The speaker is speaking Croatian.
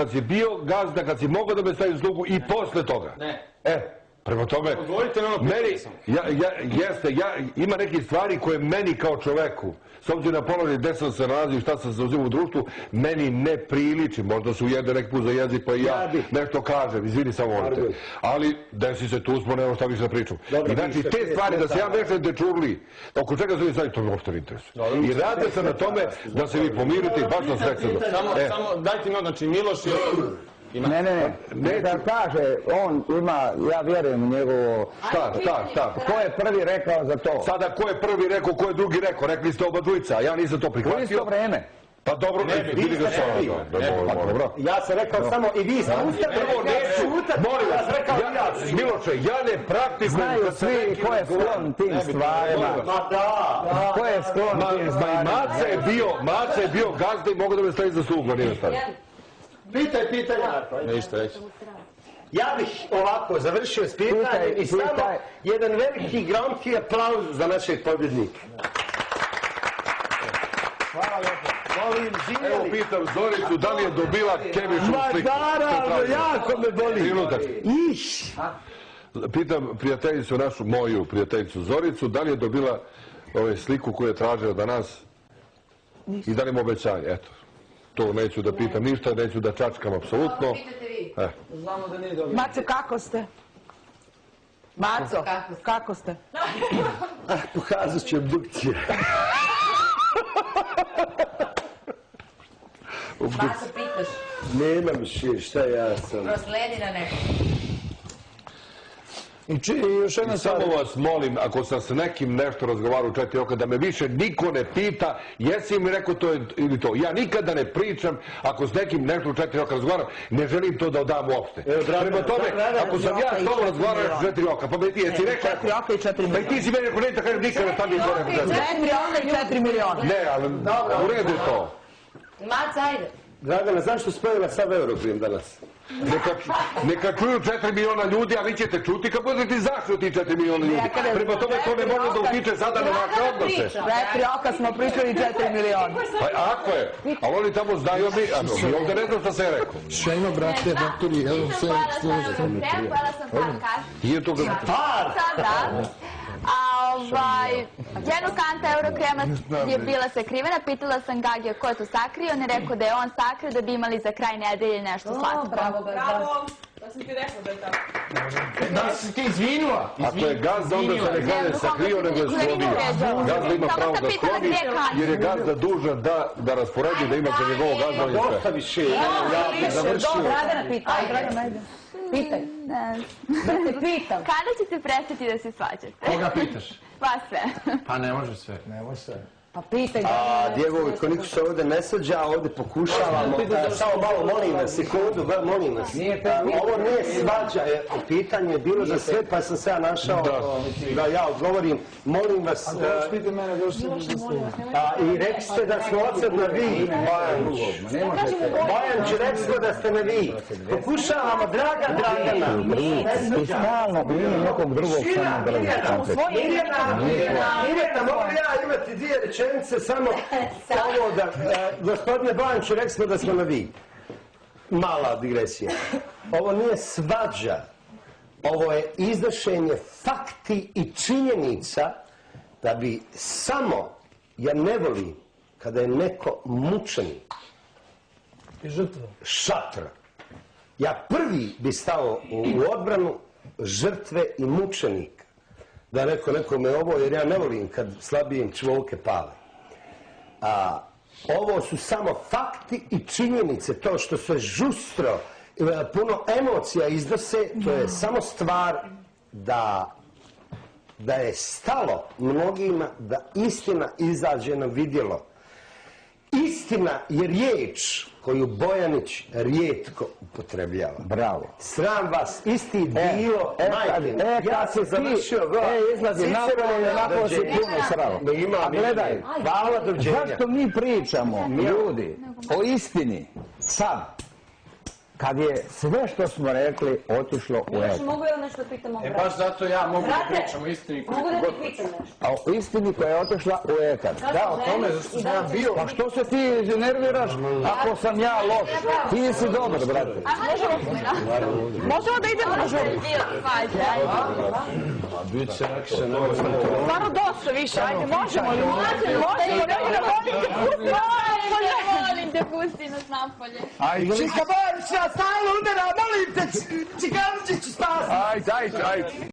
kad si bio gazda, kad si mogao da me staviš slugu i posle toga. Ne. Prema tome, ima neke stvari koje meni kao čoveku, s obzirom na položaj gde sam se nalazio i šta sam se uzimao u društvu, meni ne priliči. Možda su jede neki put za jezik, pa i ja nešto kažem, izvini, samo volite. Ali desi se, tu smo, nema šta više da pričam. I znači, te stvari, da se ja mešam dečurli, oko čega su vi stvari, to mi uopšte ne interesuje. I rade se na tome da se vi pomirite i baš na sve. Samo dajte mi, znači, Miloš je... Ne, da kaže, on ima, ja vjerujem u njegovo... Šta? Ko je prvi rekao za to? Sada, ko je prvi rekao, ko je drugi rekao? Rekli ste oba dvojica, a ja nisam to prihvatio. U isto vreme. Pa dobro, vidi ga što. Ja sam rekao samo i vi ste ustali. Prvo neću, molim vas, Miloše, ja ne praktikujem... Znaju svi ko je sklon tim stvarima. Ma da! Ko je sklon tim stvarima? Maca je bio gazda i mogu da me stavi za slugu, nije stavio. Pitanje, Marko. Ništa reći. Ja bih ovako završio s pitanjem i samo jedan veliki gramki aplauz za našeg pobjednika. Hvala lijepo. Molim, živjeli. Evo pitam Zoricu da li je dobila Keviću sliku. Naravno, jako me boli. Iš. Pitam prijateljicu našu, moju prijateljicu Zoricu, da li je dobila sliku koju je tražila da nas i da li ima obećanje, eto. To neću da pitam ništa, neću da čačkam, apsolutno. Znamo da nije dobro. Maco, kako ste? Maco, kako ste? Pokazat ću abdukcije. Maco, pitaš? Nemam šta ja sam. Prosledi na neko. I samo vas molim, ako sam s nekim nešto razgovarao u 4 oka, da me više niko ne pita jesi mi rekao to ili to. Ja nikada ne pričam, ako s nekim nešto u 4 oka razgovaram, ne želim to da odam uopšte. Prema tome, ako sam ja s tobom razgovarao u 4 oka, pa me ti jesi rekao... 4 oka i 4 miliona. Pa i ti si meni rekao, neće kažem nikada tam je to rekao. 4 oka i 4 miliona. Ne, ali u redu je to. Maca, ajde. Dragana, zašto spojila sav Eurokrim danas? Neka čuju 4 miliona ljudi, a vi ćete čuti kad budete izašli od tih 4 miliona ljudi. Prema tome to ne može da utiče sada na vaše odnose. 4 oka smo pričali 4 miliona. Pa ako je, ali oni tamo znaju mi ovdje ne znam šta se je rekao. Šajno, brate, doktori, evo sve... Pojela sam par kaš. Nije to kada... Par! Sada. Jednu kanta Eurokrema je bila sakrivena, pitala sam Gagija ko je to sakrio, on je rekao da je on sakrio da bi imali za kraj nedelje nešto slatko. Bravo. Da sam ti rekao da je tako. Da si ti izvinula. Ako je gazda, onda se ne kaže sakrio, nego je sklonio. Gazda ima pravo da skloni, jer je gazda dužan da rasporedi, da ima za njegovo gazdovanje sve. Dosta više, ja bih završio. Dragana pita, Dragana ajde. Pitaj. Da te pitam. Kada ćete prestati da se svađate? Koga pitaš? Pa sve. Pa ne može sve. Ne može sve. Pa pitaj. Djevovi, ko niko se ovdje ne sađa, ovdje pokušavamo. Samo malo, molim vas, sekundu, molim vas. Ovo nije svađa, pitanje je bilo za sve, pa sam se ja našao da ja odgovorim. Molim vas... I rekli ste da smo odsad na vi, Bojan će rekli da ste na vi. Pokušavamo, Dragana. I stalno brinu nekog drugog samo da Mirjana, mogu ja imati dvije rečenice, samo ovo da, gospodine Bojanče, rekli smo da smo na vi. Mala digresija. Ovo nije svađa, ovo je iznošenje fakti i činjenica da bi samo, ja ne volim kada je neko mučenik, šatra. Ja prvi bi stao u odbranu žrtve i mučenika. Da rekao nekome ovo, jer ja ne volim kad slabijem čvoke pale. Ovo su samo fakti i činjenice, to što se žustro, puno emocija iznose, to je samo stvar da je stalo mnogima da istina izađe na vidjelo. Istina je riječ koju Bojanić rijetko upotrebljava. Bravo. Sram vas, isti dio, majke. Ja sam završio, izlazi napravo, onako si puno srao. A gledaj, hvala, doviđenja. Zašto mi pričamo, ljudi, o istini, sad, kad je sve što smo rekli otišlo u Miloš, eter. mogu ja nešto pitam o bratu? Baš zato ja mogu da Brate, pričam o istini. mogu da ti pitam nešto? A o istini koja je otišla u eter. Da, o tome, zašto sam ja bio. Pa što se ti nerviraš ako sam ja loš? Ti si dobar, brate. Možemo da idemo na žurku? Stvarno dosta više, ajde, možemo li? Možemo, nemoj da volite, pusti nas. Molim te, pusti nas napolje. Ajde, Čika Borić nas stalno udara, molim te, Čikanović ću spasiti. ajde.